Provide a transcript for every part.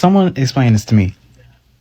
Someone explain this to me.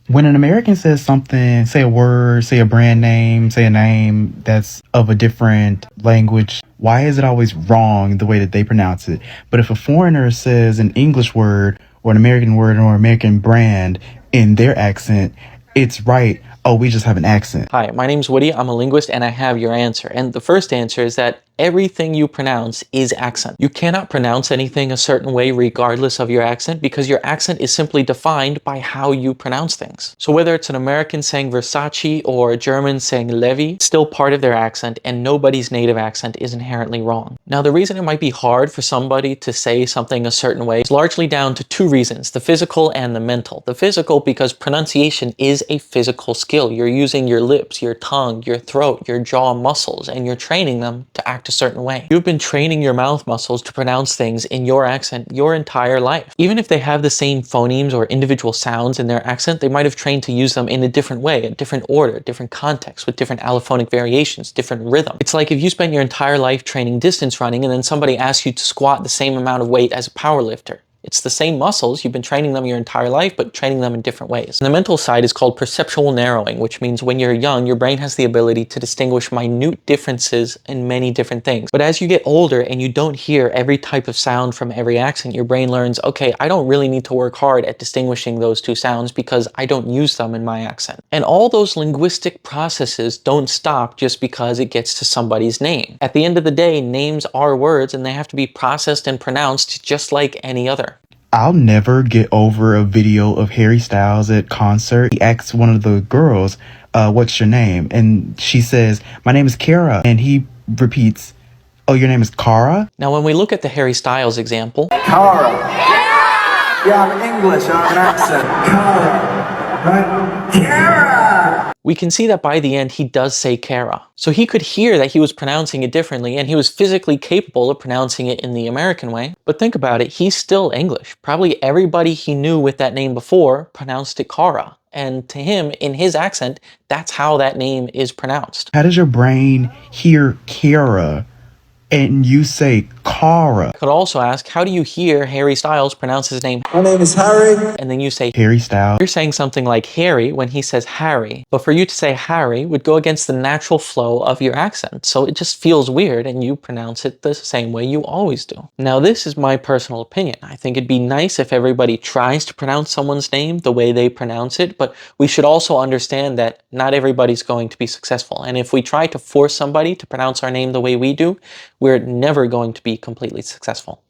When an American says something, say a word, say a brand name, say a name that's of a different language, why is it always wrong the way that they pronounce it? But if a foreigner says an English word or an American word or American brand in their accent, it's right. Oh, we just have an accent. Hi, my name's Woody. I'm a linguist and I have your answer. And the first answer is that everything you pronounce is accent. You cannot pronounce anything a certain way regardless of your accent because your accent is simply defined by how you pronounce things. So whether it's an American saying Versace or a German saying Levy, it's still part of their accent and nobody's native accent is inherently wrong. Now, the reason it might be hard for somebody to say something a certain way is largely down to two reasons, the physical and the mental. The physical because pronunciation is a physical skill. You're using your lips, your tongue, your throat, your jaw muscles, and you're training them to act a certain way. You've been training your mouth muscles to pronounce things in your accent your entire life. Even if they have the same phonemes or individual sounds in their accent, they might have trained to use them in a different way, a different order, different context, with different allophonic variations, different rhythm. It's like if you spent your entire life training distance running and then somebody asks you to squat the same amount of weight as a power lifter. It's the same muscles, you've been training them your entire life, but training them in different ways. And the mental side is called perceptual narrowing, which means when you're young, your brain has the ability to distinguish minute differences in many different things. But as you get older and you don't hear every type of sound from every accent, your brain learns, okay, I don't really need to work hard at distinguishing those two sounds because I don't use them in my accent. And all those linguistic processes don't stop just because it gets to somebody's name. At the end of the day, names are words and they have to be processed and pronounced just like any other. I'll never get over a video of Harry Styles at concert. He asks one of the girls, what's your name? And she says, my name is Cara. And he repeats, oh, your name is Cara? Now, when we look at the Harry Styles example, Cara. Yeah, I'm English, I have an accent. Cara. Right? Cara. we can see that by the end he does say Cara. So he could hear that he was pronouncing it differently and he was physically capable of pronouncing it in the American way. But think about it, he's still English. Probably everybody he knew with that name before pronounced it Cara. And to him, in his accent, that's how that name is pronounced. How does your brain hear Cara and you say Cara? Could also ask, how do you hear Harry Styles pronounce his name? My name is Harry. And then you say Harry Styles. You're saying something like Harry when he says Harry, but for you to say Harry would go against the natural flow of your accent. So it just feels weird and you pronounce it the same way you always do. Now, this is my personal opinion. I think it'd be nice if everybody tries to pronounce someone's name the way they pronounce it, but we should also understand that not everybody's going to be successful. And if we try to force somebody to pronounce our name the way we do, we're never going to be completely successful.